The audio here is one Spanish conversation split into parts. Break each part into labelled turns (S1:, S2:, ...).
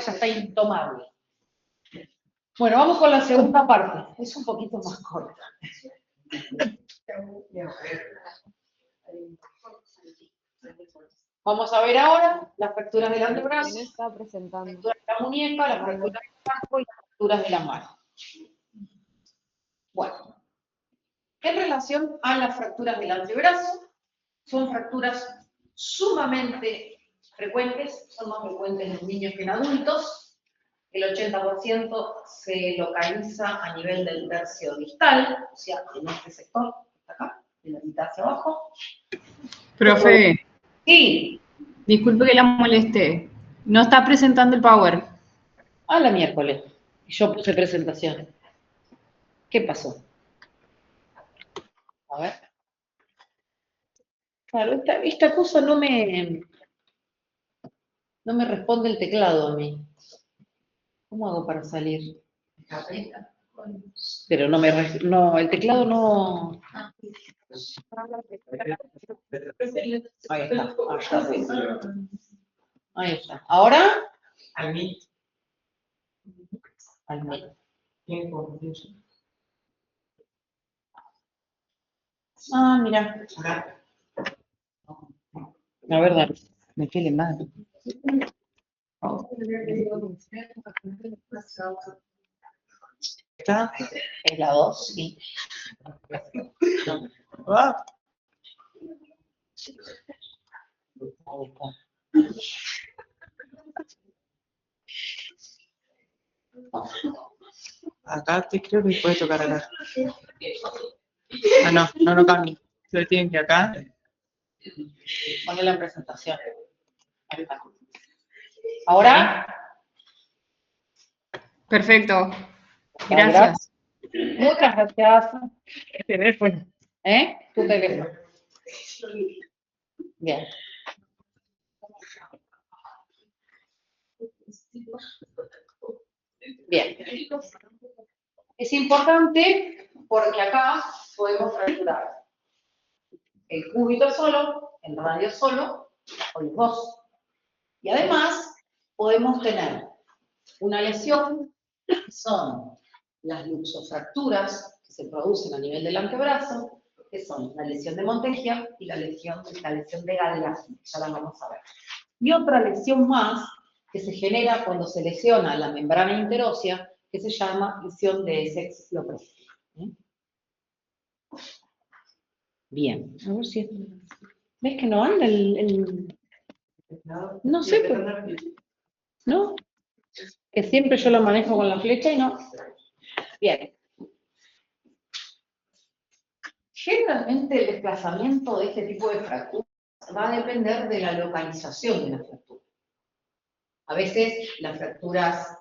S1: ya está intomable. Bueno, vamos con la segunda parte. Es un poquito más corta. Vamos a ver ahora las fracturas del antebrazo,
S2: ¿Quién está presentando?
S1: las fracturas de la muñeca, las fracturas del cuerpo y las fracturas de la mano. Bueno, en relación a las fracturas del antebrazo, son fracturas sumamente frecuentes, son más frecuentes en niños que en adultos. El 80% se localiza a nivel del tercio distal, o sea, en este sector, acá, de la mitad hacia abajo.
S3: Profe,
S1: Sí,
S3: disculpe que la moleste. No está presentando el Power.
S1: a la miércoles. Yo puse presentación. ¿Qué pasó? A ver. Claro, esta cosa no me responde el teclado a mí. ¿Cómo hago para salir? Pero no, el teclado no. Ahí está. Ahí está. ¿Ahora? Al mí. Ah, mira. La verdad, me quede mal. ¿Está? Es la 2, sí. Ah. Ahí está.
S4: Acá te creo que puede tocar acá. Ah, no cambia. Ustedes tienen que acá.
S1: Ponle la presentación. Ahí está. ¿Ahora?
S3: Perfecto. Gracias.
S1: Muchas gracias. El teléfono. ¿Eh? Tu teléfono. Bien. Bien. Es importante porque acá podemos fracturar el cúbito solo, el radio solo, o los dos. Y además podemos tener una lesión, que son las luxofracturas que se producen a nivel del antebrazo, que son la lesión de Montegia y la lesión de Galeazzi, ya la vamos a ver. Y otra lesión más que se genera cuando se lesiona la membrana interósea, que se llama lesión de Essex-Lopresti. Bien, a ver si... ¿Ves que no anda el... No sé, pero... ¿No? Que siempre yo lo manejo con la flecha y no... Bien. Generalmente el desplazamiento de este tipo de fracturas va a depender de la localización de la fractura. A veces las fracturas,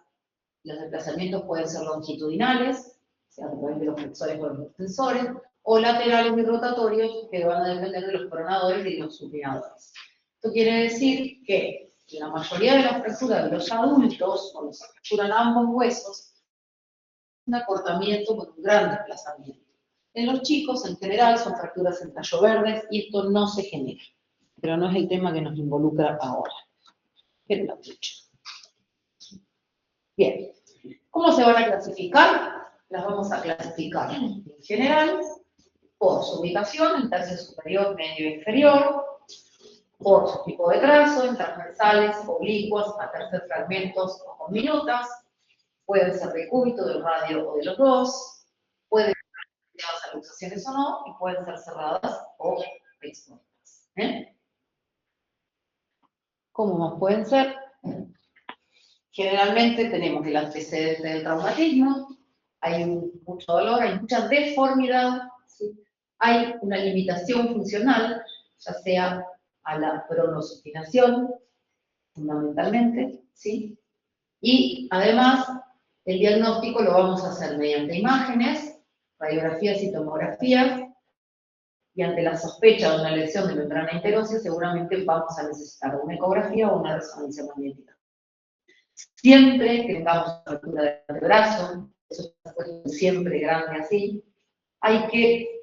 S1: los desplazamientos pueden ser longitudinales, o sea, a través de los flexores o los extensores, o laterales y rotatorios, que van a depender de los pronadores y los supinadores. Esto quiere decir que la mayoría de las fracturas de los adultos, cuando se fracturan ambos huesos, un acortamiento con un gran desplazamiento. En los chicos, en general, son fracturas en tallo verdes y esto no se genera. Pero no es el tema que nos involucra ahora. Pero lo dicho. Bien. ¿Cómo se van a clasificar? Las vamos a clasificar en general por su ubicación, en tercio superior, medio e inferior, por su tipo de trazo, en transversales, oblicuas, a tercer fragmentos o con minutas, pueden ser de cúbito, del radio o de los dos, pueden ser cerradas a luxaciones o no, y pueden ser cerradas o expuestas. ¿Cómo más pueden ser? Generalmente tenemos el antecedente del traumatismo, hay mucho dolor, hay mucha deformidad, ¿sí? Hay una limitación funcional, ya sea a la pronosupinación, fundamentalmente, ¿sí? Y además, el diagnóstico lo vamos a hacer mediante imágenes, radiografías y tomografías, y ante la sospecha de una lesión de membrana interósea, seguramente vamos a necesitar una ecografía o una resonancia magnética. Siempre que tengamos fractura del brazo, eso está siempre grande así,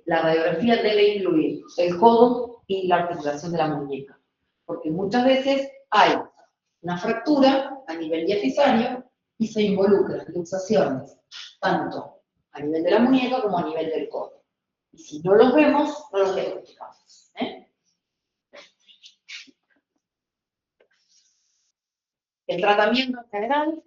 S1: la radiografía debe incluir el codo y la articulación de la muñeca, porque muchas veces hay una fractura a nivel diafisario y se involucran luxaciones, tanto a nivel de la muñeca como a nivel del codo. Y si no los vemos, no los diagnosticamos. El tratamiento en general,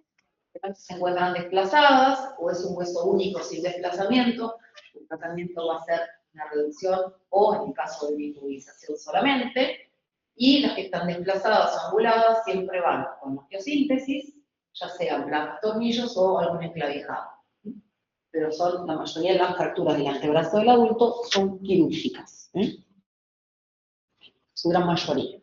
S1: se encuentran desplazadas o es un hueso único sin desplazamiento, el tratamiento va a ser una reducción o en el caso de inmovilización solamente, y las que están desplazadas o anguladas siempre van con osteosíntesis, ya sean blancos tornillos o algún enclavijado. Pero son, la mayoría de las fracturas del antebrazo del adulto son quirúrgicas. Su gran mayoría.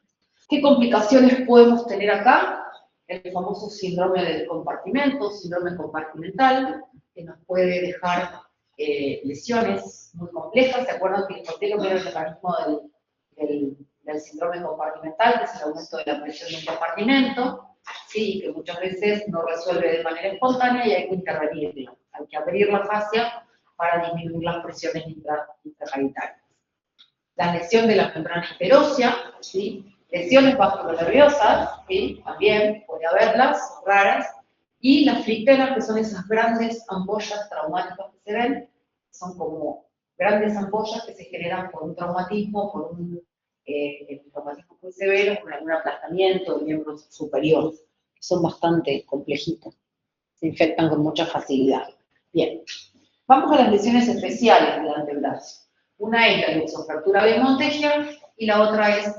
S1: ¿Qué complicaciones podemos tener acá? El famoso síndrome del compartimento, síndrome compartimental, que nos puede dejar lesiones muy complejas. ¿Se acuerdan que conté lo que era el mecanismo del síndrome compartimental, que es el aumento de la presión de un compartimento? Sí, que muchas veces no resuelve de manera espontánea y hay que intervenirlo. Hay que abrir la fascia para disminuir las presiones intracavitarias. La lesión de la membrana interósea, ¿sí? Lesiones vasculonerviosas, ¿sí? También puede haberlas, son raras, y las flicteras, que son esas grandes ampollas traumáticas que se ven, son como grandes ampollas que se generan por un traumatismo, por un traumatismo muy severo, por algún aplastamiento del miembro superior, que son bastante complejitas, se infectan con mucha facilidad. Bien, vamos a las lesiones especiales del antebrazo. Una es la luxofractura de Montegia y la otra es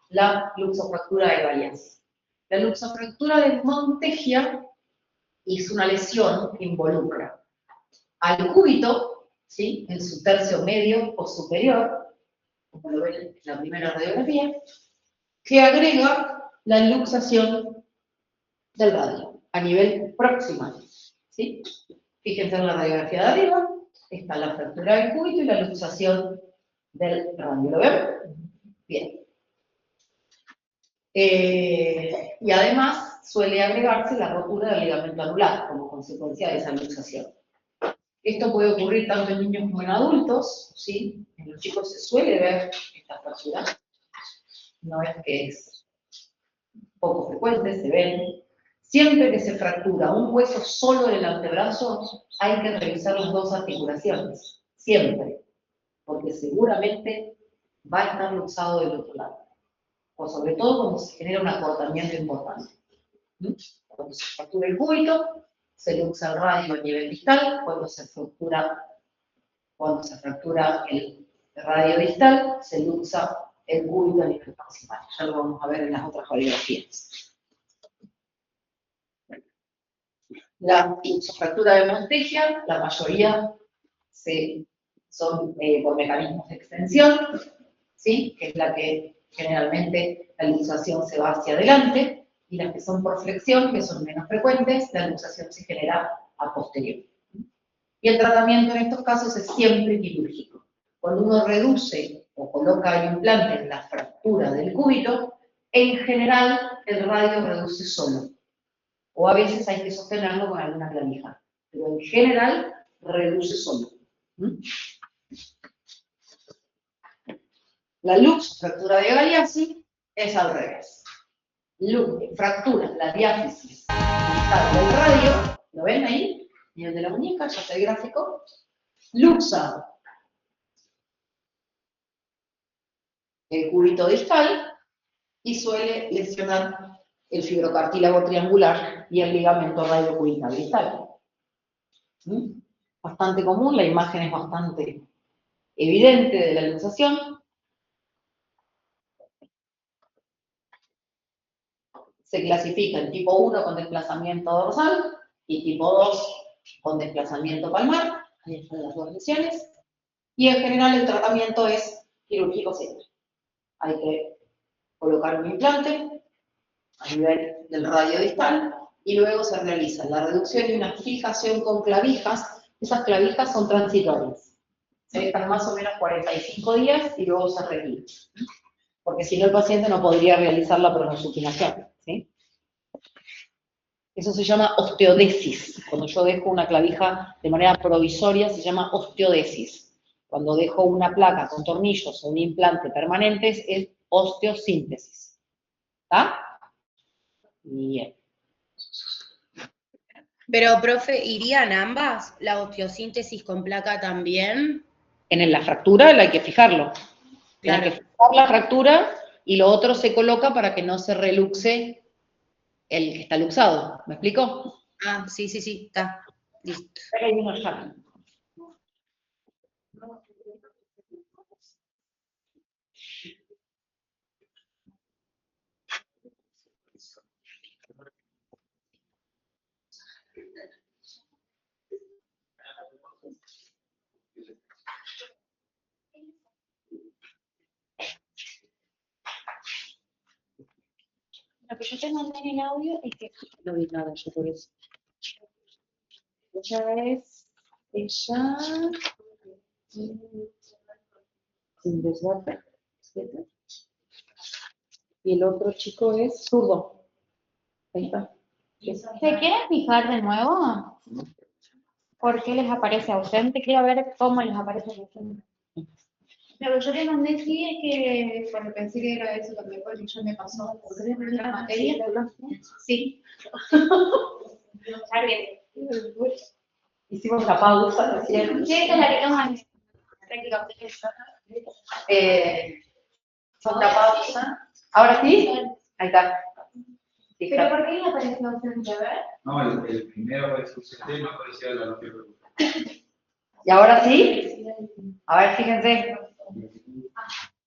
S1: la luxofractura de Galeazzi. La luxofractura de Montegia es una lesión que involucra al cúbito, ¿sí? En su tercio medio o superior, como lo ven en la primera radiografía, que agrega la luxación del radio a nivel proximal, ¿sí? Fíjense en la radiografía de arriba, está la fractura del cúbito y la luxación del radio. ¿Lo ven? Bien. Y además suele agregarse la rotura del ligamento anular como consecuencia de esa luxación. Esto puede ocurrir tanto en niños como en adultos, ¿sí? En los chicos se suele ver esta fractura, no es que es poco frecuente, se ven. Siempre que se fractura un hueso solo del antebrazo, hay que revisar las dos articulaciones, siempre, porque seguramente va a estar luxado del otro lado, o sobre todo cuando se genera un acortamiento importante. Cuando se fractura el cúbito, se luxa el radio a nivel distal, cuando se fractura el radio distal, se luxa el cúbito a nivel proximal. Ya lo vamos a ver en las otras radiografías. La luxofractura de Montegia, la mayoría son por mecanismos de extensión, ¿sí? Que es la que generalmente la luxación se va hacia adelante, y las que son por flexión, que son menos frecuentes, la luxación se genera a posterior. Y el tratamiento en estos casos es siempre quirúrgico. Cuando uno reduce o coloca el implante en la fractura del cúbito, en general el radio reduce solo. O a veces hay que sostenerlo con alguna clavija. Pero en general reduce solo. La luxofractura de Galeazzi es al revés. Fractura la diáfisis del radio, ¿lo ven ahí? Nivel de la muñeca, ya está el gráfico. Luxa el cúbito distal y suele lesionar el fibrocartílago triangular y el ligamento radiocubital distal. Bastante común, la imagen es bastante evidente de la luxación. Se clasifica en tipo 1 con desplazamiento dorsal y tipo 2 con desplazamiento palmar. Ahí están las dos lesiones. Y en general el tratamiento es quirúrgico siempre. Hay que colocar un implante a nivel del radio distal y luego se realiza la reducción y una fijación con clavijas. Esas clavijas son transitorias. Se dejan más o menos 45 días y luego se retiran. Porque si no el paciente no podría realizar la pronosupinación, ¿sí? Eso se llama osteodesis. Cuando yo dejo una clavija de manera provisoria se llama osteodesis. Cuando dejo una placa con tornillos o un implante permanentes es osteosíntesis. ¿Está? Bien.
S2: Pero, profe, ¿irían ambas? ¿La osteosíntesis con placa también?
S1: En la fractura hay que fijarlo.
S2: Claro.
S1: Hay que fijar la fractura y lo otro se coloca para que no se reluxe el que está luxado. ¿Me explico?
S2: Ah, sí, está. Listo.
S1: Ahí vino el jardín.
S5: Lo que yo te mandé en el audio es que
S1: No vi nada yo por eso. Ella sin desguate, y el otro chico es zurdo. Ahí está.
S5: ¿se quieren fijar de nuevo? ¿Por qué les aparece ausente? Quiero ver cómo les aparece ausente.
S6: Lo que yo le mandé sí es que, porque pensé que era eso también, porque yo me pasó por la materia. Sí. Está bien.
S1: Hicimos la pausa recién.
S6: Sí, esta es la que toman prácticamente.
S1: Hicimos la pausa. ¿Ahora sí? Ahí está. Sí,
S6: ¿Pero
S1: está.
S6: por qué le apareció ausente? A ver.
S7: No, el primero apareció el no aparecía la noticia.
S1: ¿Y ahora sí? A ver, fíjense.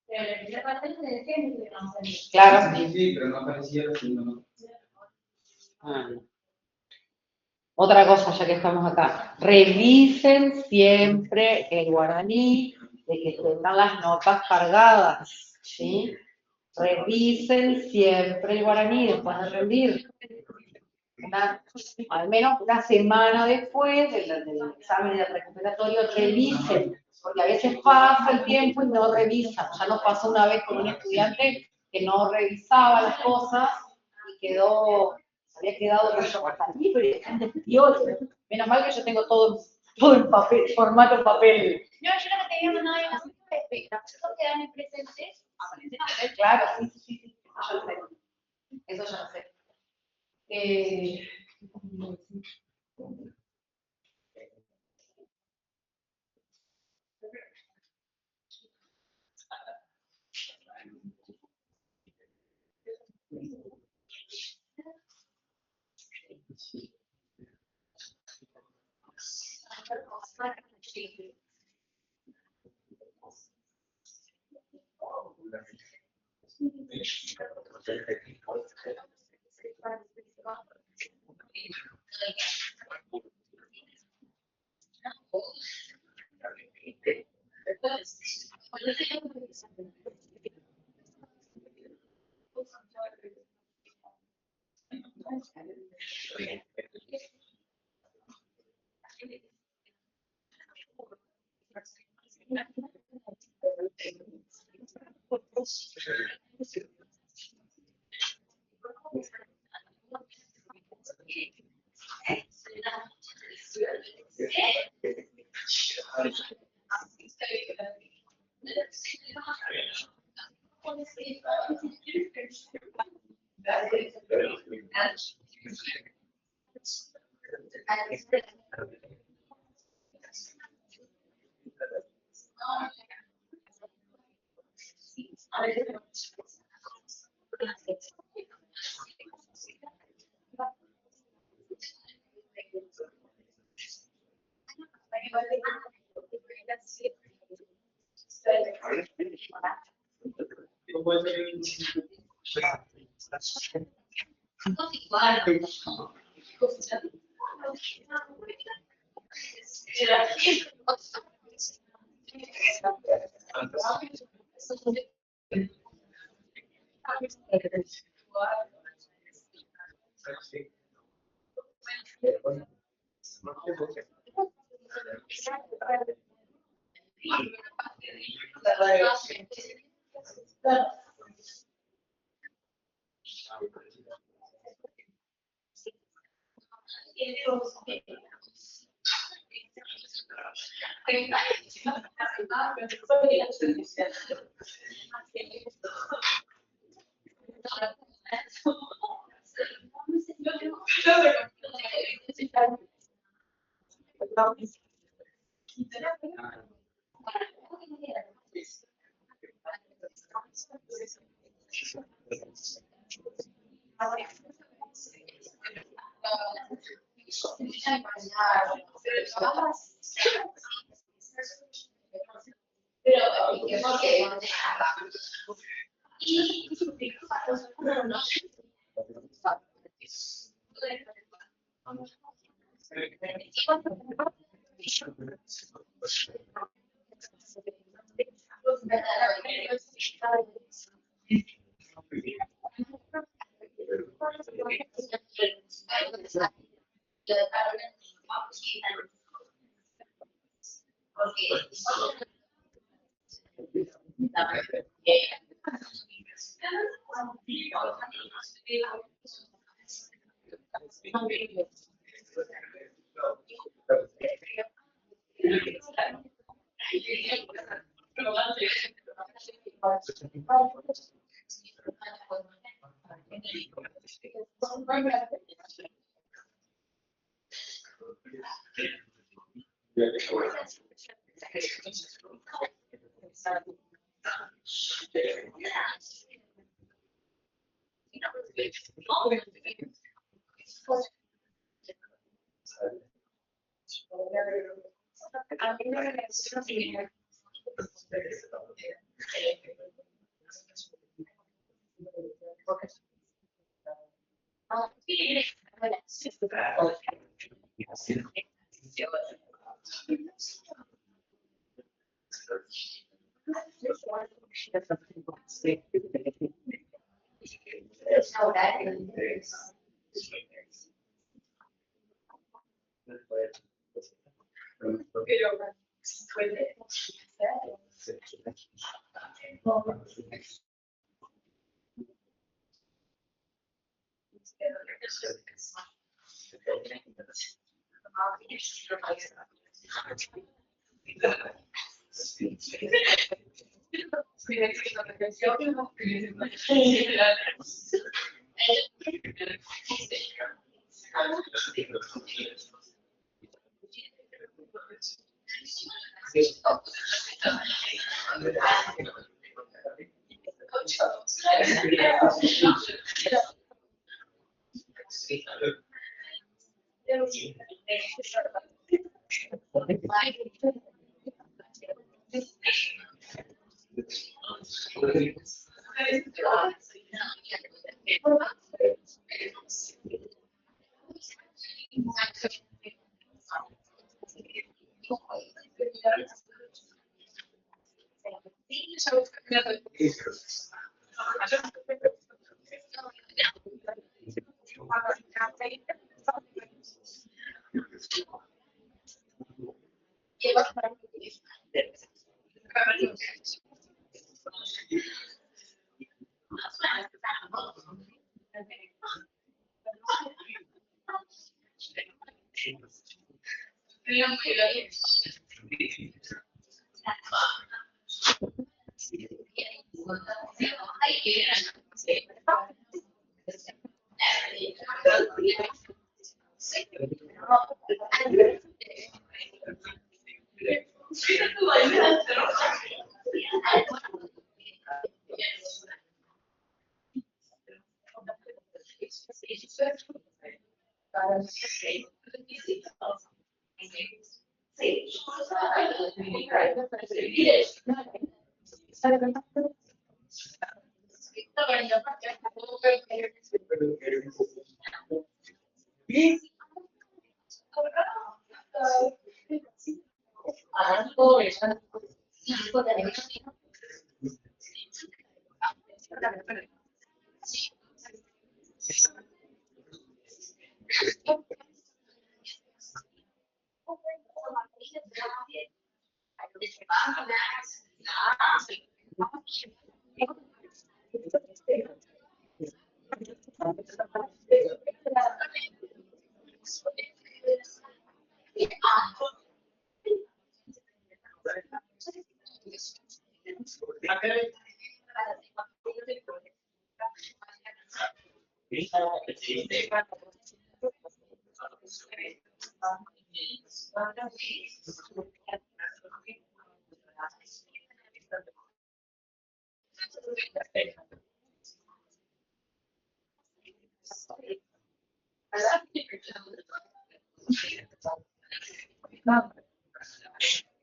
S6: Pero la primera parte se decía que estuvieron ausentes.
S1: Claro.
S7: Sí, pero no aparecía el segundo.
S1: Otra cosa, ya que estamos acá. Revisen siempre el guaraní de que tengan las notas cargadas, ¿sí? Revisen siempre el guaraní después de rendir. Al menos una semana después del examen del recuperatorio, revisen, porque a veces pasa el tiempo y no revisan. Ya nos pasó una vez con un estudiante que no revisaba las cosas y había quedado con su guaraní, pero el gente pidió. Menos mal que yo tengo todo en papel, formato en papel.
S6: No, yo lo que te había mandado era una cita de espectro que dan en presentes.
S1: Claro, sí, eso ya lo sé. Eso ya lo sé.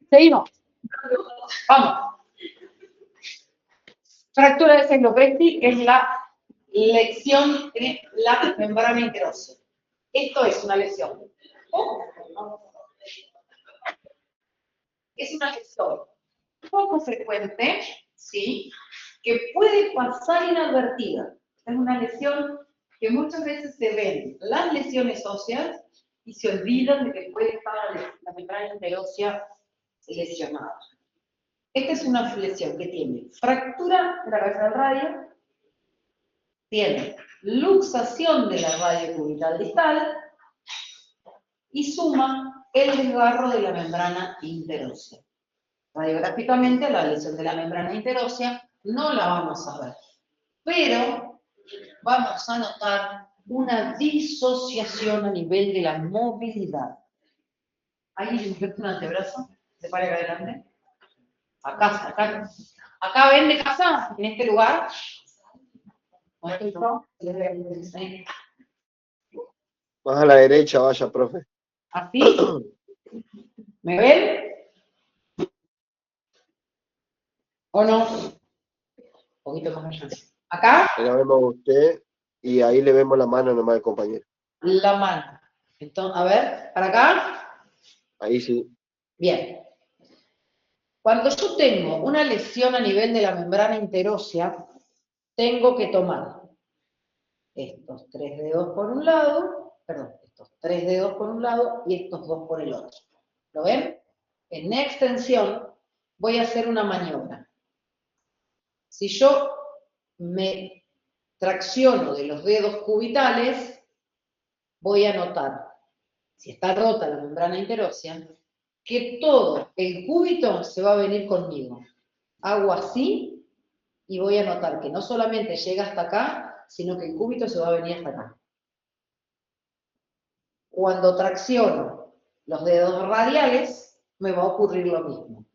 S1: Seguimos. Vamos. Fractura de Seglopresti es la lesión de la membrana interósea. Esto es una lesión. Es una lesión poco frecuente, ¿sí? Que puede pasar inadvertida. Es una lesión que muchas veces se ven las lesiones óseas y se olvidan de que puede estar la membrana interósea lesionada. Esta es una lesión que tiene fractura de la cabeza del radio, tiene luxación de la radio cubital distal y suma el desgarro de la membrana interósea. Radiográficamente la lesión de la membrana interósea no la vamos a ver, pero vamos a notar una disociación a nivel de la movilidad. ¿Alguien le injerta un antebrazo? ¿Se para acá adelante? Acá ven de casa, en este lugar.
S8: Más a la derecha, vaya, profe.
S1: ¿Así? ¿Me ven? ¿O no? Un poquito más allá. ¿Acá?
S8: Ahí la vemos a usted y ahí le vemos la mano nomás al compañero.
S1: La mano. Entonces, a ver, ¿para acá?
S8: Ahí sí.
S1: Bien. Cuando yo tengo una lesión a nivel de la membrana interósea, tengo que tomar estos 3 dedos por un lado, estos 3 dedos por un lado y estos 2 por el otro. ¿Lo ven? En extensión voy a hacer una maniobra. Si yo me tracciono de los dedos cubitales, voy a notar, si está rota la membrana interósea, que todo el cúbito se va a venir conmigo. Hago así y voy a notar que no solamente llega hasta acá, sino que el cúbito se va a venir hasta acá. Cuando tracciono los dedos radiales, me va a ocurrir lo mismo.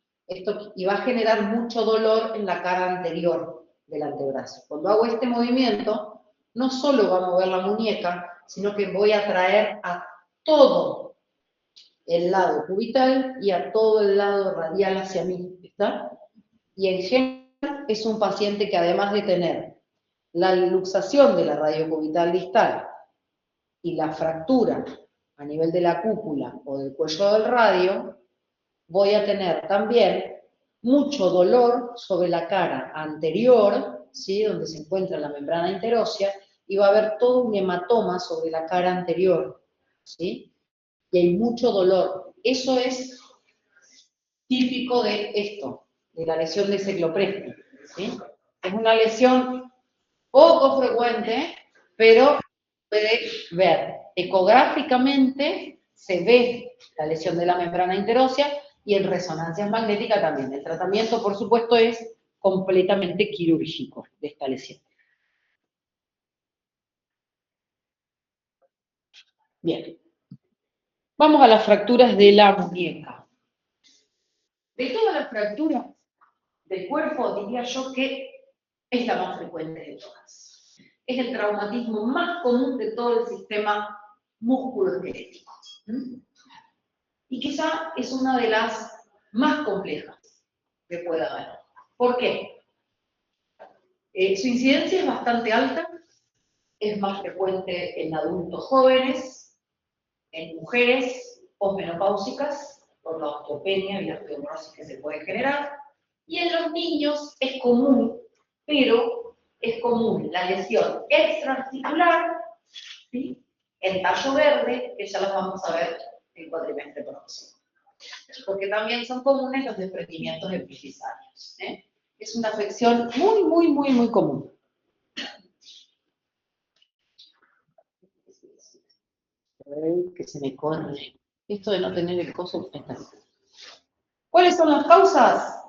S1: Y va a generar mucho dolor en la cara anterior del antebrazo. Cuando hago este movimiento, no solo va a mover la muñeca, sino que voy a traer a todo el lado cubital y a todo el lado radial hacia mí, ¿está? Y en general es un paciente que además de tener la luxación de la radio cubital distal y la fractura a nivel de la cúpula o del cuello del radio, voy a tener también mucho dolor sobre la cara anterior, ¿sí? Donde se encuentra la membrana interósea, y va a haber todo un hematoma sobre la cara anterior, ¿sí? Y hay mucho dolor. Eso es típico de esto, de la lesión de Seglopresti, ¿sí? Es una lesión poco frecuente, pero puede ver. Ecográficamente se ve la lesión de la membrana interósea y en resonancias magnéticas también. El tratamiento, por supuesto, es completamente quirúrgico de esta lesión. Bien. Vamos a las fracturas de la muñeca. De todas las fracturas del cuerpo, diría yo que es la más frecuente de todas. Es el traumatismo más común de todo el sistema musculoesquelético. Y quizá es una de las más complejas que pueda haber. ¿Por qué? Su incidencia es bastante alta, es más frecuente en adultos jóvenes, en mujeres posmenopáusicas, por la osteopenia y la osteoporosis que se puede generar, y en los niños es común, pero es común la lesión extraarticular, ¿sí? En tallo verde, que ya las vamos a ver el cuatrimestre próximo. Porque también son comunes los desprendimientos epifisarios, ¿eh? Es una afección muy común. Que se me corre. Esto de no tener el coso está. ¿Cuáles son las causas?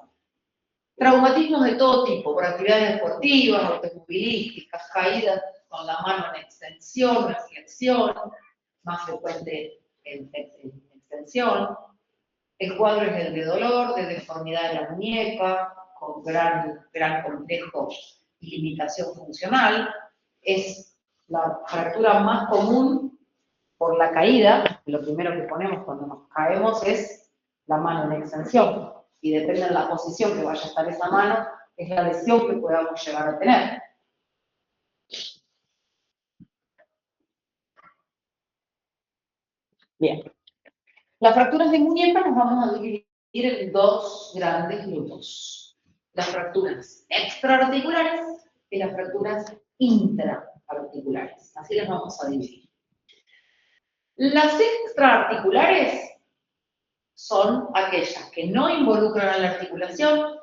S1: Traumatismos de todo tipo, por actividades deportivas, automovilísticas, caídas con la mano en extensión, en flexión, más frecuente en extensión. El cuadro es el de dolor, de deformidad de la muñeca, con gran complejo y limitación funcional. Es la fractura más común por la caída. Lo primero que ponemos cuando nos caemos es la mano en extensión. Y depende de la posición que vaya a estar esa mano, es la lesión que podamos llegar a tener. Bien. Las fracturas de muñeca nos vamos a dividir en dos grandes grupos. Las fracturas extraarticulares y las fracturas intraarticulares. Así las vamos a dividir. Las extraarticulares son aquellas que no involucran a la articulación,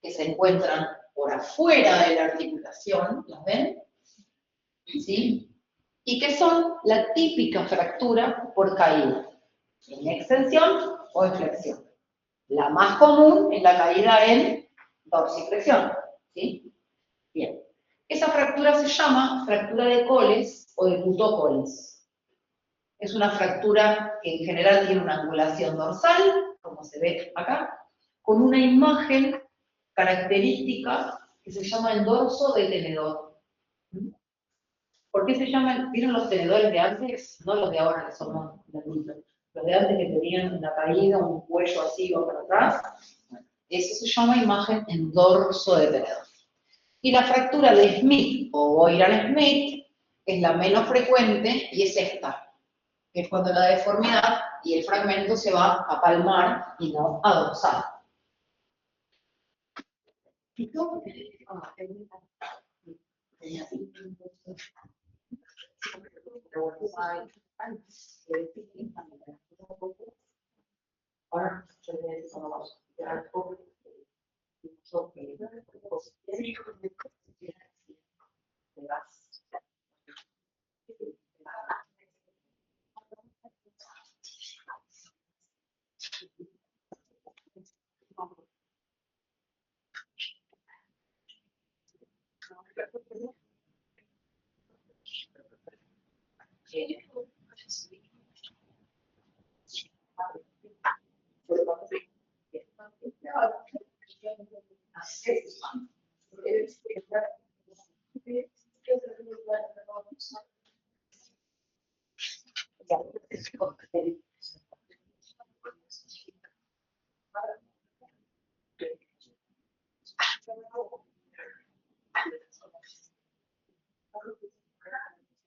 S1: que se encuentran por afuera de la articulación, ¿las ven? ¿Sí? Y que son la típica fractura por caída, en extensión o en flexión. La más común es la caída en dorsiflexión, ¿sí? Bien. Esa fractura se llama fractura de Coles o de Buto-Coles. Es una fractura que en general tiene una angulación dorsal, como se ve acá, con una imagen característica que se llama el dorso de tenedor. ¿Por qué se llaman? ¿Vieron los tenedores de antes? No los de ahora, que son más adultos. Los de antes que tenían una caída, un cuello así o para atrás. Eso se llama imagen en dorso de tenedor. Y la fractura de Smith o Boylan-Smith es la menos frecuente y es esta. Es cuando la deformidad y el fragmento se va a palmar y no a dorsal.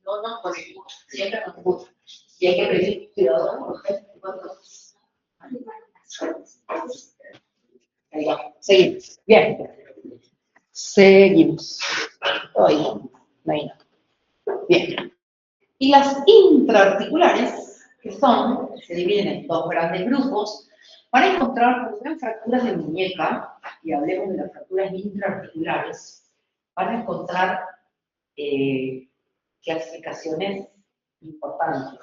S1: No, porque siempre nos gusta. Y hay que pedir cuidado. Ahí va. Seguimos. Bien. Seguimos. Ay, no. Bien. Y las intraarticulares, que se dividen en dos grandes grupos, van a encontrar, cuando sean fracturas de muñeca, y hablemos de las fracturas intraarticulares, van a encontrar clasificaciones importantes.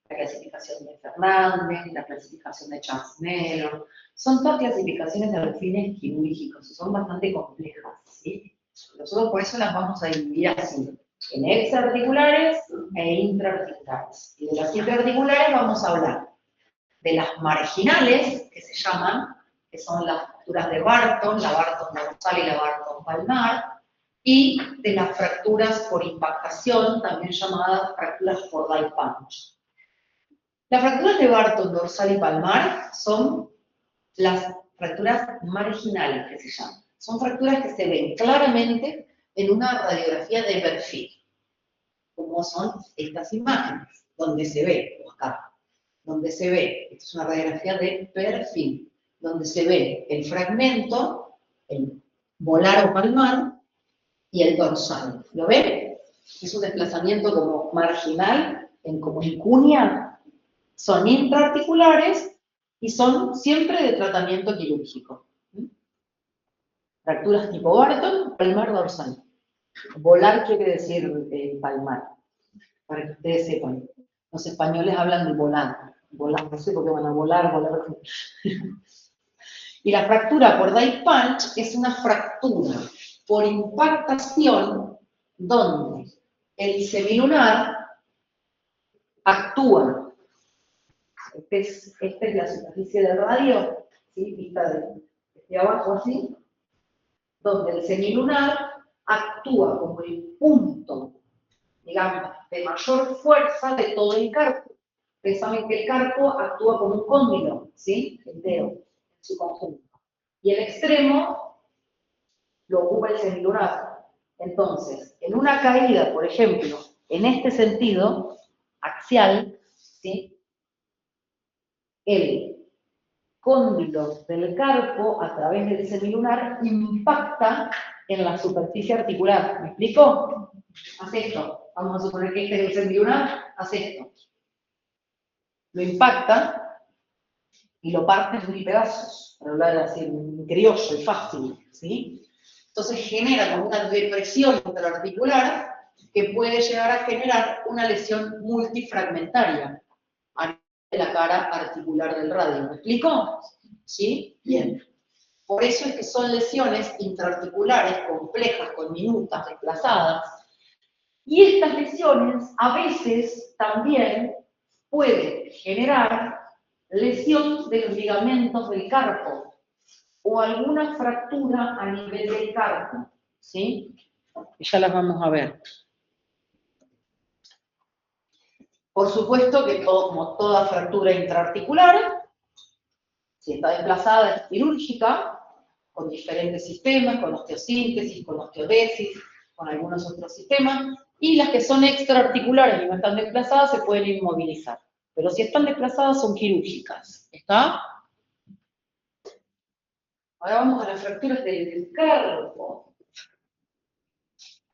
S1: La clasificación de Fernández, la clasificación de Charles-Mellon, son todas clasificaciones de los fines quirúrgicos, y son bastante complejas, ¿sí? Nosotros por eso las vamos a dividir así, en extraarticulares e intraarticulares. Y de las intraarticulares vamos a hablar de las marginales, que se llaman, que son las fracturas de Barton, la Barton dorsal y la Barton palmar, y de las fracturas por impactación, también llamadas fracturas por die punch. Las fracturas de Barton dorsal y palmar son las fracturas marginales, que se llaman. Son fracturas que se ven claramente en una radiografía de perfil, como son estas imágenes, donde se ve, o acá, donde se ve, esta es una radiografía de perfil, donde se ve el fragmento, el volar o palmar, y el dorsal. ¿Lo ven? Es un desplazamiento como marginal, como en cuña. Son intraarticulares y son siempre de tratamiento quirúrgico. Fracturas tipo Barton, palmar dorsal. Volar quiere decir palmar, para que ustedes sepan. Los españoles hablan de volar. Volar, no sé por qué van a volar. Y la fractura por die punch es una fractura por impactación donde el semilunar actúa. Esta es la superficie del radio, ¿sí? Vista de abajo así, donde el semilunar actúa como el punto, digamos, de mayor fuerza de todo el carpo. Ustedes saben que el carpo actúa como un cóndilo, ¿sí? Entero, en su conjunto. Y el extremo lo ocupa el semilunar. Entonces, en una caída, por ejemplo, en este sentido, axial, ¿sí? El cóndilo del carpo, a través del semilunar, impacta en la superficie articular. ¿Me explico? Hace esto. Vamos a suponer que este es el semilunar, hace esto. Lo impacta y lo parte en mil pedazos, para hablar así en criollo y fácil, ¿sí? Entonces genera como una depresión intraarticular que puede llegar a generar una lesión multifragmentaria a nivel de la cara articular del radio. ¿Me explico? ¿Sí? Bien. Por eso es que son lesiones intraarticulares complejas, con minutas, desplazadas. Y estas lesiones a veces también pueden generar lesión de los ligamentos del carpo o alguna fractura a nivel del carpo, ¿sí? Ya las vamos a ver. Por supuesto que como toda fractura intraarticular, si está desplazada es quirúrgica, con diferentes sistemas, con osteosíntesis, con osteodesis, con algunos otros sistemas, y las que son extraarticulares y no están desplazadas se pueden inmovilizar. Pero si están desplazadas son quirúrgicas. ¿Está? Ahora vamos a las fracturas del carpo.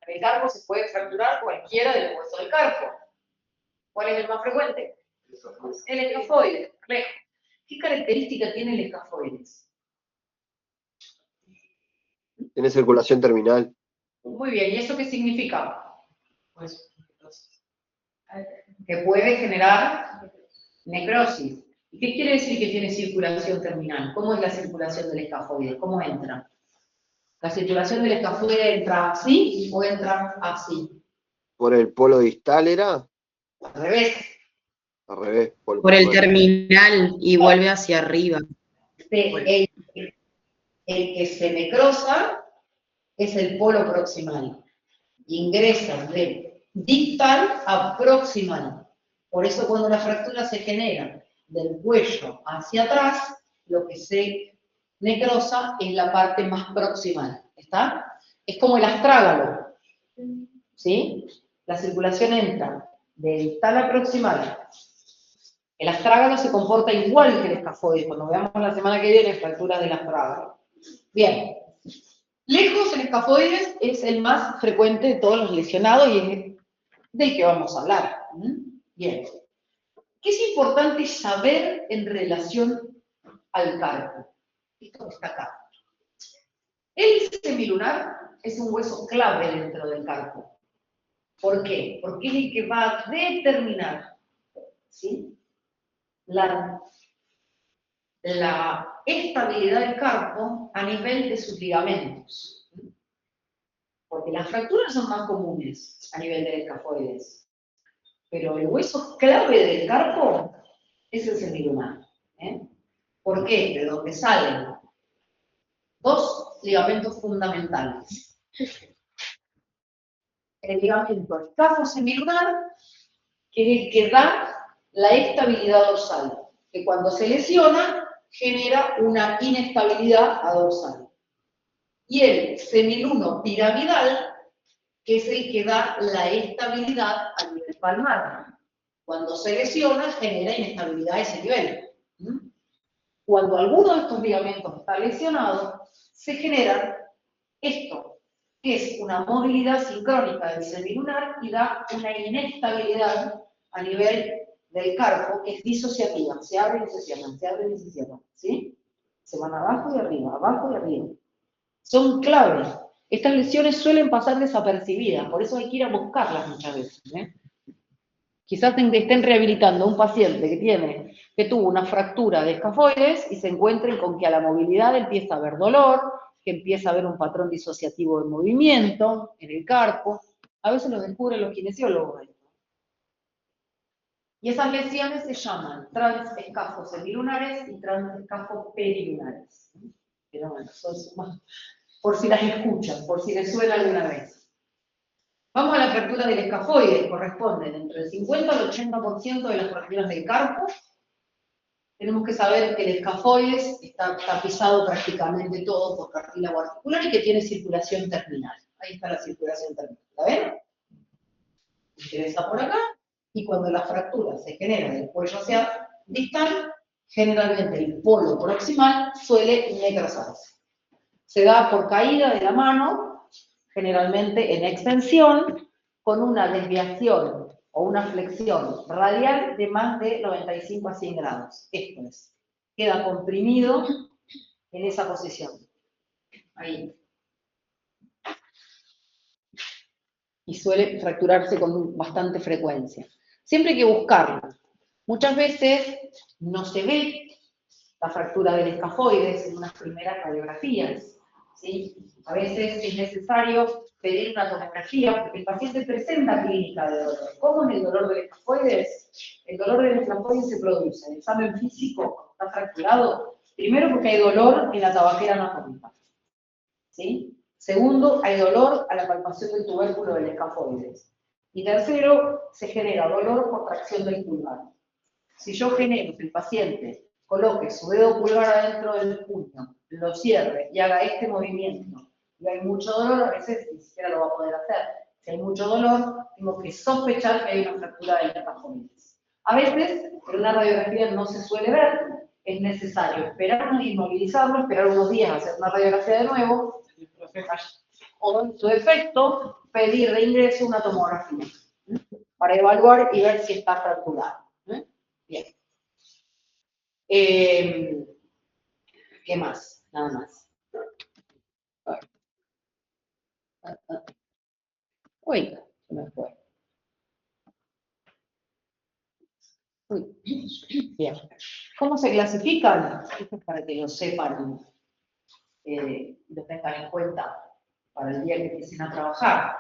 S1: En el carpo se puede fracturar cualquiera de los huesos del carpo. ¿Cuál es el más frecuente? El escafoide. ¿Qué característica tiene el escafoide?
S8: Tiene circulación terminal.
S1: Muy bien, ¿y eso qué significa? Pues, que puede generar necrosis. ¿Y qué quiere decir que tiene circulación terminal? ¿Cómo es la circulación del escafoide? ¿Cómo entra? ¿La circulación del escafoide entra así o entra así?
S8: ¿Por el polo distal era?
S1: Al revés.
S8: Al revés.
S2: Por el terminal y vuelve hacia arriba.
S1: El que se necrosa es el polo proximal. Ingresa de distal a proximal. Por eso cuando la fractura se genera del cuello hacia atrás, lo que se necrosa es la parte más proximal. ¿Está? Es como el astrágalo. ¿Sí? La circulación entra de distal a proximal. El astrágalo se comporta igual que el escafoide. Cuando veamos la semana que viene fracturas del astrágalo. Bien. Lejos el escafoide es el más frecuente de todos los lesionados y es del que vamos a hablar. Bien. ¿Qué es importante saber en relación al carpo? Esto que está acá. El semilunar es un hueso clave dentro del carpo. ¿Por qué? Porque es el que va a determinar, ¿sí?, la estabilidad del carpo a nivel de sus ligamentos. Porque las fracturas son más comunes a nivel de escafoides. Pero el hueso clave del carpo es el semilunar. ¿Por qué? De donde salen dos ligamentos fundamentales. El ligamento escafo semilunar, que es el que da la estabilidad dorsal, que cuando se lesiona genera una inestabilidad a dorsal. Y el semiluno piramidal, que es el que da la estabilidad a nivel palmar. Cuando se lesiona genera inestabilidad a ese nivel. Cuando alguno de estos ligamentos está lesionado, se genera esto, que es una movilidad sincrónica del semilunar y da una inestabilidad a nivel del carpo, que es disociativa. Se abren y se cierran, se abren y se cierran, ¿sí? Se van abajo y arriba, abajo y arriba. Son claves. Estas lesiones suelen pasar desapercibidas, por eso hay que ir a buscarlas muchas veces. Quizás estén rehabilitando a un paciente que tuvo una fractura de escafoides y se encuentren con que a la movilidad empieza a haber dolor, que empieza a haber un patrón disociativo de movimiento en el carpo. A veces lo descubren los kinesiólogos. Y esas lesiones se llaman transescafos semilunares y transescafos perilunares. Pero bueno, eso es más por si las escuchan, por si les suena alguna vez. Vamos a la fractura del escafoide, corresponden entre el 50 al 80% de las fracturas del carpo. Tenemos que saber que el escafoides está tapizado prácticamente todo por cartílago articular y que tiene circulación terminal. Ahí está la circulación terminal, ¿la ven? Interesa por acá, y cuando la fractura se genera del cuello hacia distal, generalmente el polo proximal suele necrosarse. Se da por caída de la mano, generalmente en extensión, con una desviación o una flexión radial de más de 95 a 100 grados. Esto es, queda comprimido en esa posición. Ahí. Y suele fracturarse con bastante frecuencia. Siempre hay que buscarlo. Muchas veces no se ve la fractura del escafoides en unas primeras radiografías, ¿sí? A veces es necesario pedir una tomografía porque el paciente presenta clínica de dolor. ¿Cómo es el dolor del escafoides? El dolor del escafoides se produce en el examen físico cuando está fracturado, primero porque hay dolor en la tabacera anatómica, ¿sí? Segundo, hay dolor a la palpación del tubérculo del escafoides. Y tercero, se genera dolor por tracción del pulgar. Si yo genero que el paciente coloque su dedo pulgar adentro del puño, lo cierre y haga este movimiento, y hay mucho dolor, a veces ni siquiera lo va a poder hacer. Si hay mucho dolor, tengo que sospechar que hay una fractura del escafoides. A veces, en una radiografía no se suele ver, es necesario esperar, inmovilizarlo, esperar unos días, hacer una radiografía de nuevo, o en su defecto, pedir de ingreso una tomografía, para evaluar y ver si está fracturado. Bien. ¿Qué más? Nada más. Uy, se me fue. Uy. Bien. ¿Cómo se clasifican? Esto es para que lo sepan, lo tengan en cuenta para el día que empiecen a trabajar.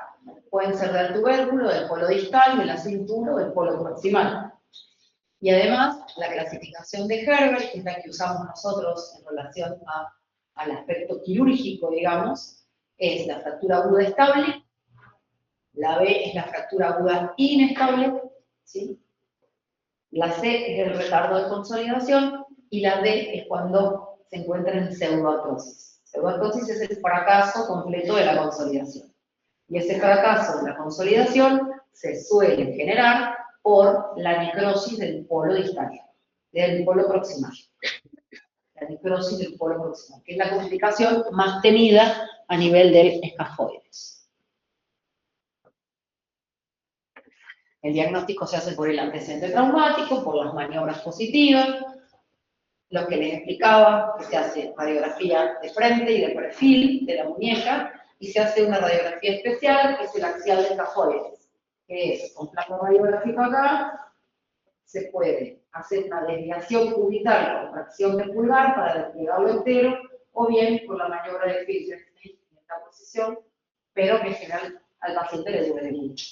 S1: Pueden ser del tubérculo, del polo distal, de la cintura o del polo proximal. Y además, la clasificación de Herbert, que es la que usamos nosotros en relación al aspecto quirúrgico, digamos, es la fractura aguda estable, la B es la fractura aguda inestable, ¿sí? La C es el retardo de consolidación y la D es cuando se encuentra en pseudoartrosis. Pseudoartrosis es el fracaso completo de la consolidación. Y ese fracaso de la consolidación se suele generar por la necrosis del polo distal, del polo proximal. La necrosis del polo proximal, que es la complicación más temida a nivel del escafoides. El diagnóstico se hace por el antecedente traumático, por las maniobras positivas, lo que les explicaba, que se hace radiografía de frente y de perfil de la muñeca, y se hace una radiografía especial, que es el axial del escafoides, que es con placo radiográfico acá, se puede hacer una desviación cubital con tracción de pulgar para desplegarlo entero, o bien por la maniobra de Fischer-Smith en esta posición, pero que en general al paciente le duele mucho.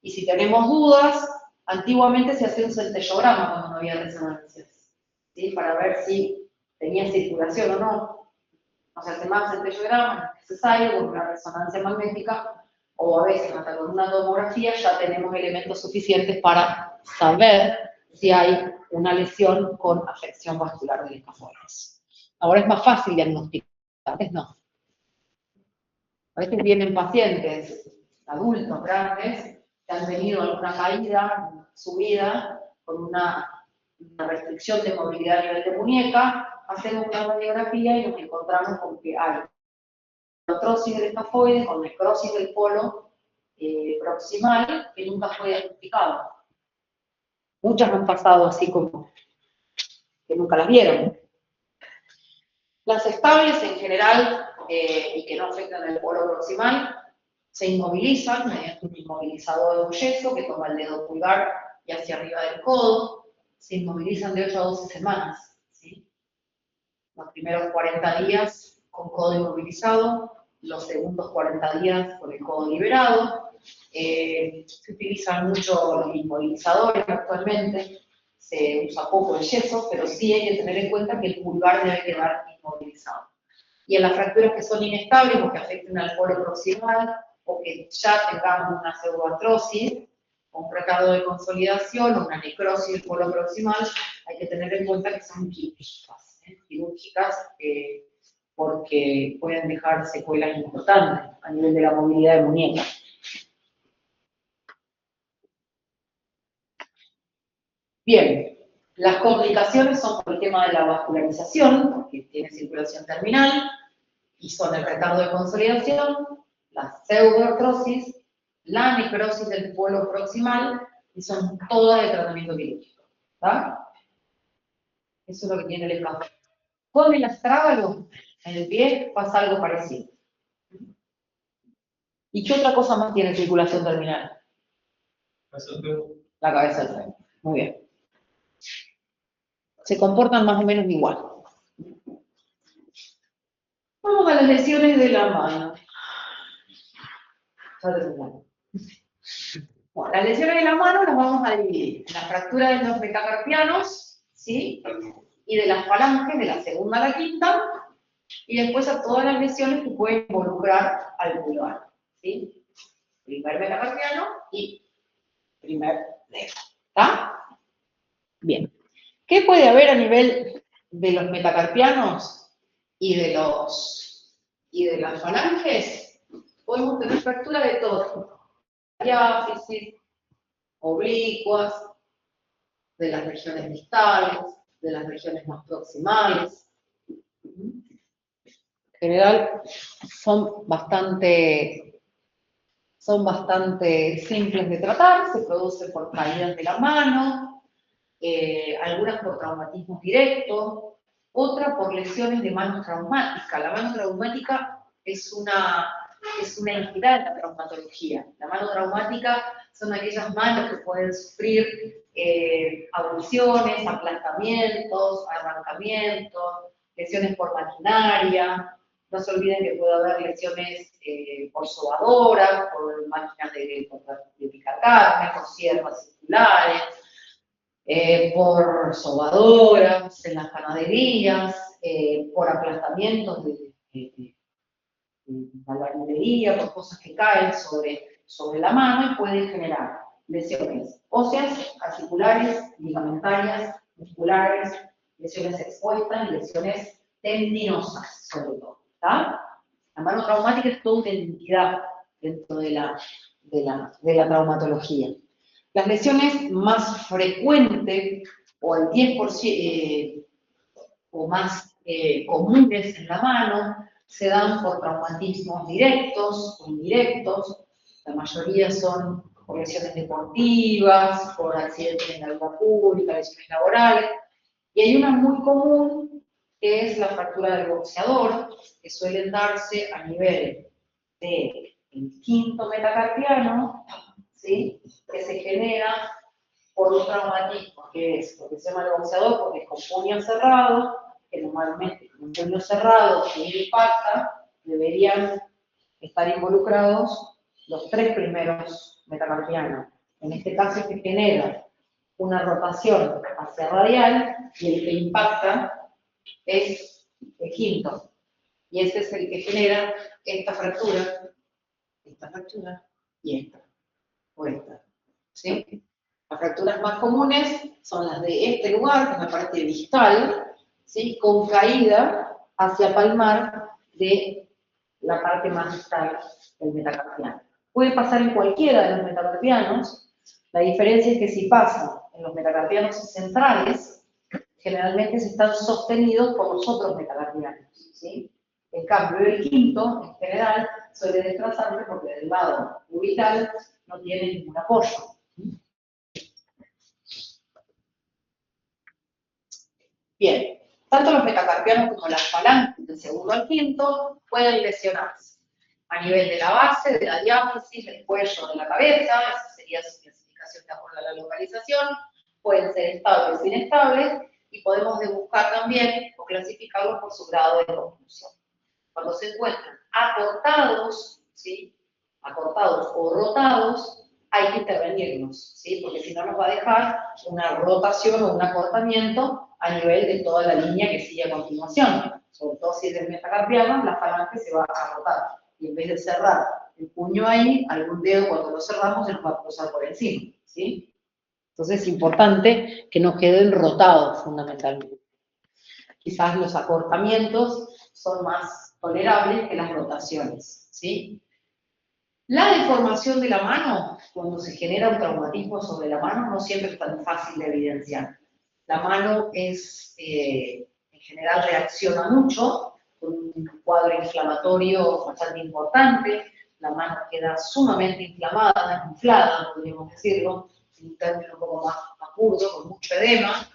S1: Y si tenemos dudas, antiguamente se hacía un centellograma cuando no había resonancias, ¿sí? Para ver si tenía circulación o no. O sea, se hace más centellograma, es necesario, con una resonancia magnética, o a veces hasta con una tomografía ya tenemos elementos suficientes para saber si hay una lesión con afección vascular del escafoides. Ahora es más fácil diagnosticar, antes no. A veces vienen pacientes, adultos, grandes, que han tenido alguna caída, subida, con una restricción de movilidad a nivel de muñeca, hacemos una radiografía y nos encontramos con que hay artrosis del escafoide con necrosis del polo proximal que nunca fue diagnosticado. Muchas han pasado así como que nunca las vieron. Las estables en general y que no afectan el polo proximal se inmovilizan mediante un inmovilizador de yeso que toma el dedo pulgar y hacia arriba del codo. Se inmovilizan de 8 a 12 semanas. ¿Sí? Los primeros 40 días con codo inmovilizado, los segundos 40 días con el codo liberado. Se utilizan mucho los inmovilizadores actualmente, se usa poco el yeso, pero sí hay que tener en cuenta que el pulgar debe quedar inmovilizado. Y en las fracturas que son inestables o que afecten al polo proximal, o que ya tengamos una pseudoartrosis, un retardo de consolidación o una necrosis del polo proximal, hay que tener en cuenta que son quirúrgicas, porque pueden dejar secuelas importantes a nivel de la movilidad de muñeca. Bien, las complicaciones son por el tema de la vascularización, porque tiene circulación terminal, y son el retardo de consolidación, la pseudoartrosis, la necrosis del polo proximal, y son todas de tratamiento quirúrgico. ¿Está? Eso es lo que tiene el escápulo. Con el astrágalo en el pie pasa algo parecido. ¿Y qué otra cosa más tiene circulación terminal? La cabeza del tren. Muy bien. Se comportan más o menos igual. Vamos a las lesiones de la mano. Bueno, las lesiones de la mano las vamos a dividir en la fractura de los metacarpianos, ¿sí? Y de las falanges, de la segunda a la quinta, y después a todas las lesiones que pueden involucrar al pulgar, ¿sí? Primer metacarpiano y primer dedo, ¿está? Bien. ¿Qué puede haber a nivel de los metacarpianos y de las falanges? Podemos tener fractura de todo tipo. Diáfisis, oblicuas, de las regiones distales, de las regiones más proximales. En general son bastante simples de tratar, se producen por caídas de la mano, algunas por traumatismos directos, otras por lesiones de mano traumática. La mano traumática es una entidad de la traumatología. La mano traumática son aquellas manos que pueden sufrir abulsiones, aplastamientos, arrancamientos, lesiones por maquinaria. No se olviden que puede haber lesiones por sobadoras, por máquinas de picar carne, por sierras circulares, por sobadoras en las panaderías, por aplastamientos de la albañilería, por cosas que caen sobre la mano y pueden generar lesiones óseas, articulares, ligamentarias, musculares, lesiones expuestas y lesiones tendinosas, sobre todo. ¿Está? La mano traumática es toda una entidad dentro de la traumatología. Las lesiones más frecuentes, o el 10% o más comunes en la mano, se dan por traumatismos directos o indirectos. La mayoría son por lesiones deportivas, por accidentes en la vía pública, lesiones laborales. Y hay una muy común, que es la fractura del boxeador, que suelen darse a nivel del quinto metacarpiano, ¿sí? Que se genera por un traumatismo, que es lo que se llama el boxeador, porque es con puño cerrado, que normalmente con un puño cerrado que impacta, deberían estar involucrados los tres primeros metacarpianos. En este caso se genera una rotación hacia radial y el que impacta es el quinto. Y ese es el que genera esta fractura y esta, o esta. ¿Sí? Las fracturas más comunes son las de este lugar, que es la parte distal, ¿sí? Con caída hacia palmar de la parte más distal del metacarpiano. Puede pasar en cualquiera de los metacarpianos. La diferencia es que si pasa en los metacarpianos centrales, generalmente se están sostenidos por los otros metacarpianos, ¿sí? En cambio, el quinto, en general, suele desplazarse porque del lado cubital no tiene ningún apoyo. Bien, tanto los metacarpianos como las falanges del segundo al quinto pueden lesionarse a nivel de la base, de la diáfisis, del cuello, de la cabeza. Esa sería su clasificación de acuerdo a la localización. Pueden ser estables o inestables, y podemos buscar también o clasificarlos por su grado de confusión. Cuando se encuentran acortados, ¿sí? acortados o rotados, hay que intervenirnos, ¿sí? Porque si no nos va a dejar una rotación o un acortamiento a nivel de toda la línea que sigue a continuación. Sobre todo si es del metacarpiano, la falange se va a rotar. Y en vez de cerrar el puño ahí, algún dedo cuando lo cerramos se nos va a cruzar por encima, ¿sí? Entonces es importante que no queden rotados fundamentalmente. Quizás los acortamientos son más tolerables que las rotaciones, ¿sí? La deformación de la mano, cuando se genera un traumatismo sobre la mano, no siempre es tan fácil de evidenciar. La mano es, en general, reacciona mucho, con un cuadro inflamatorio bastante importante, la mano queda sumamente inflamada, inflada, podríamos decirlo, en un término un poco más burdo, con mucho edema.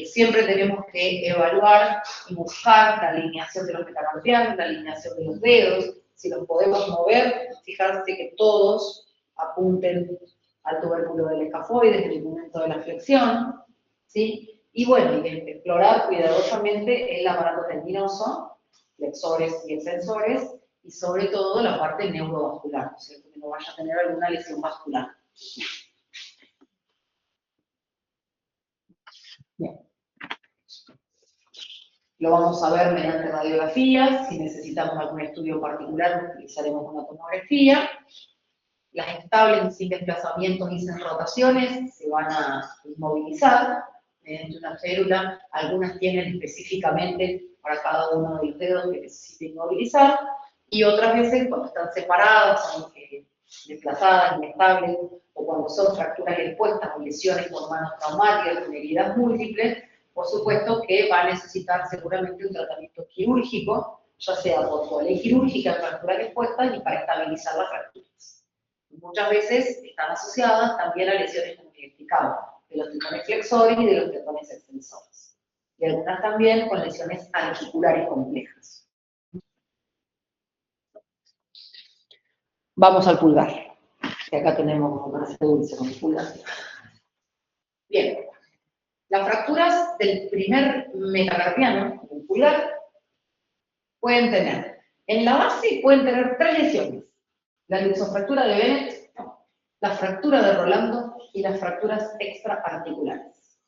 S1: Siempre tenemos que evaluar y buscar la alineación de los metacarpianos, la alineación de los dedos, si los podemos mover, fijarse que todos apunten al tubérculo del escafoides en el momento de la flexión, ¿sí? Y bueno, y explorar cuidadosamente el aparato tendinoso, flexores y extensores, y sobre todo la parte neurovascular, ¿no es cierto? Que no vaya a tener alguna lesión vascular. Bien. Lo vamos a ver mediante radiografías. Si necesitamos algún estudio particular, utilizaremos una tomografía. Las estables sin desplazamientos y sin rotaciones se van a inmovilizar mediante una férula. Algunas tienen específicamente para cada uno de los dedos que necesita inmovilizar. Y otras veces, cuando están separadas, desplazadas, inestables, o cuando son fracturas expuestas o lesiones por manos traumáticas, con heridas múltiples, por supuesto que va a necesitar seguramente un tratamiento quirúrgico, ya sea por poliquirúrgica en fracturas expuestas y para estabilizar las fracturas. Muchas veces están asociadas también a lesiones, como he explicado, de los tetones flexores y de los tetones extensores. Y algunas también con lesiones articulares complejas. Vamos al pulgar, que acá tenemos como para hacer dulce con el pulgar. Bien. Las fracturas del primer metacarpiano, del pulgar, pueden tener, en la base pueden tener 3 lesiones. La luxofractura de Bennett, la fractura de Rolando y las fracturas extraarticulares.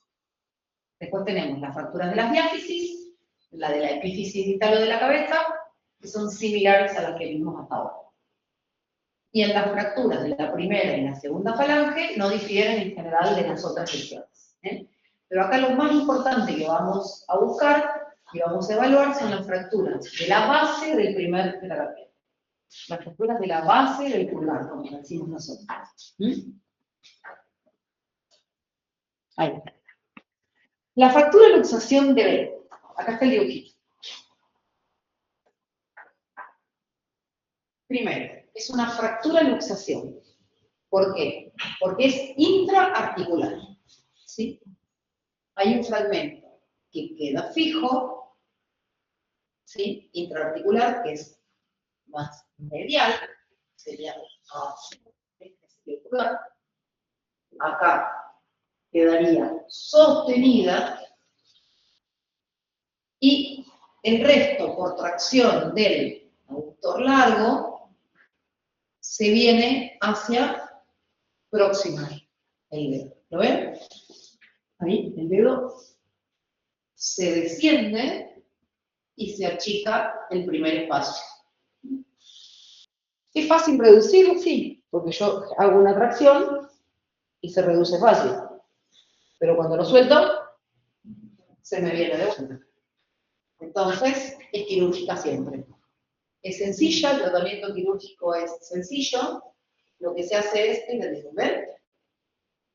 S1: Después tenemos las fracturas de las diáfisis, la de la epífisis distal de la cabeza, que son similares a las que vimos hasta ahora. Y en las fracturas de la primera y la segunda falange no difieren en general de las otras lesiones, ¿eh? Pero acá lo más importante que vamos a buscar y vamos a evaluar son las fracturas de la base del primer metacarpiano. Las fracturas de la base del pulgar, como decimos nosotros. Ahí está. La fractura de luxación de Bennett. Acá está el dibujito. Primero, es una fractura de luxación. ¿Por qué? Porque es intraarticular. ¿Sí? Hay un fragmento que queda fijo, ¿sí? Intraarticular, que es más medial, sería acá quedaría sostenida, y el resto, por tracción del aductor largo, se viene hacia proximal el dedo. ¿Lo ven? Ahí el dedo se desciende y se achica el primer espacio. ¿Es fácil reducirlo? Sí, porque yo hago una tracción y se reduce fácil. Pero cuando lo suelto, se me viene de vuelta. Entonces, es quirúrgica siempre. Es sencilla, el tratamiento quirúrgico es sencillo. Lo que se hace es, ¿ven?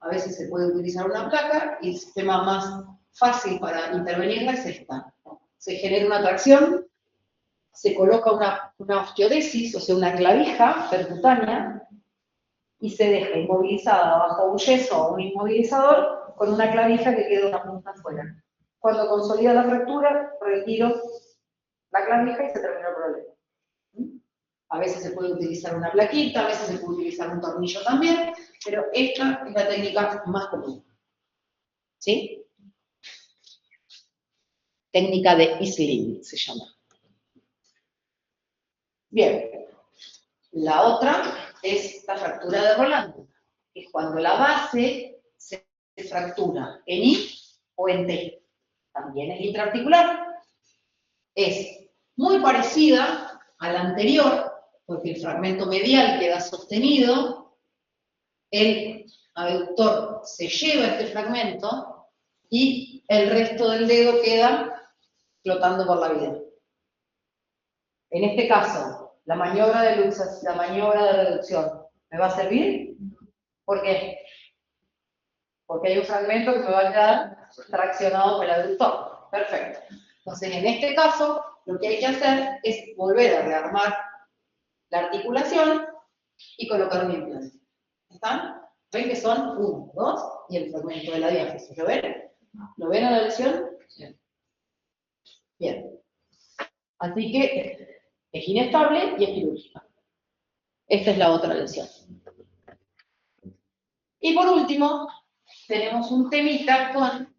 S1: A veces se puede utilizar una placa y el sistema más fácil para intervenirla es esta. Se genera una tracción, se coloca una osteodesis, o sea, una clavija percutánea, y se deja inmovilizada bajo un yeso o un inmovilizador con una clavija que queda una punta afuera. Cuando consolida la fractura, retiro la clavija y se termina el problema. A veces se puede utilizar una plaquita, a veces se puede utilizar un tornillo también, pero esta es la técnica más común. ¿Sí? Técnica de Isling se llama. Bien. La otra es la fractura de Rolando, que es cuando la base se fractura en I o en T. También es intraarticular. Es muy parecida a la anterior, porque el fragmento medial queda sostenido, el abductor se lleva este fragmento y el resto del dedo queda flotando por la vida. En este caso, la maniobra de reducción, ¿me va a servir? ¿Por qué? Porque hay un fragmento que me va a quedar traccionado por el abductor. Perfecto. Entonces, en este caso, lo que hay que hacer es volver a rearmar la articulación y colocar un implante. ¿Están? ¿Ven que son 1, 2 y el fragmento de la diáfisis? ¿Lo ven? ¿Lo ven a la lesión? Bien. Así que es inestable y es quirúrgica. Esta es la otra lesión. Y por último, tenemos un temita con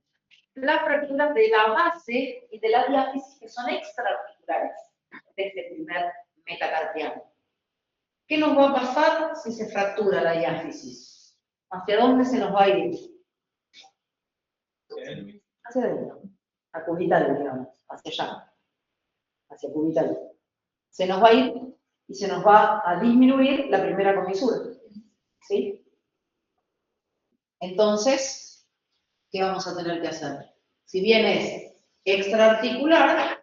S1: las fracturas de la base y de la diáfisis que son extraarticulares de este primer metacarpiano. ¿Qué nos va a pasar si se fractura la diáfisis? ¿Hacia dónde se nos va a ir? Hacia adentro, a cubital, digamos, hacia allá, hacia cubital. Se nos va a ir y se nos va a disminuir la primera comisura, ¿sí? Entonces, ¿qué vamos a tener que hacer? Si bien es extraarticular,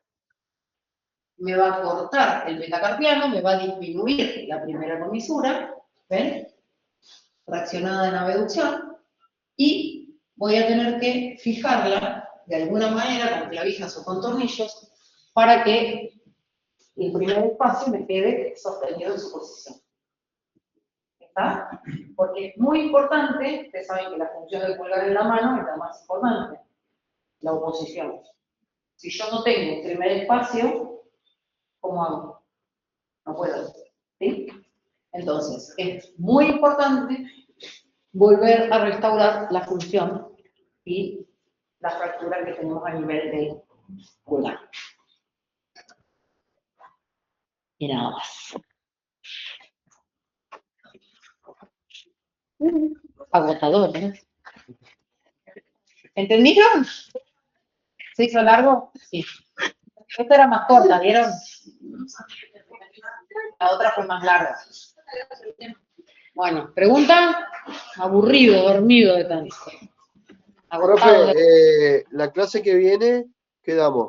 S1: me va a cortar el metacarpiano, me va a disminuir la primera comisura, ¿ven? Fraccionada en abducción, y voy a tener que fijarla de alguna manera con clavijas o con tornillos para que el primer espacio me quede sostenido en su posición. ¿Está? Porque es muy importante, ustedes saben que la función del pulgar en la mano es la más importante, la oposición. Si yo no tengo el primer espacio, ¿cómo hago? No puedo. ¿Sí? Entonces, es muy importante volver a restaurar la función y la fractura que tenemos a nivel de pulgar. Y nada más. Agotador, ¿eh? ¿Entendieron? ¿Se hizo largo? Sí. Esta era más corta, ¿vieron? La otra fue más larga. Bueno, ¿pregunta? Aburrido, dormido de tanto. Agotado de...
S8: Profe, la clase que viene, ¿qué damos?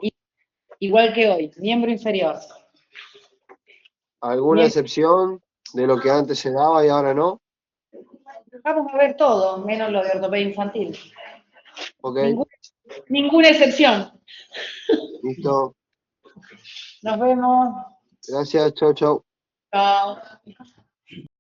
S1: Igual que hoy, miembro inferior.
S8: ¿Alguna excepción de lo que antes se daba y ahora no?
S1: Vamos a ver todo, menos lo de ortopedia infantil.
S8: Ok,
S1: Ninguna excepción.
S8: listo.
S1: Nos vemos.
S8: Gracias, chau, chau.
S1: Chao.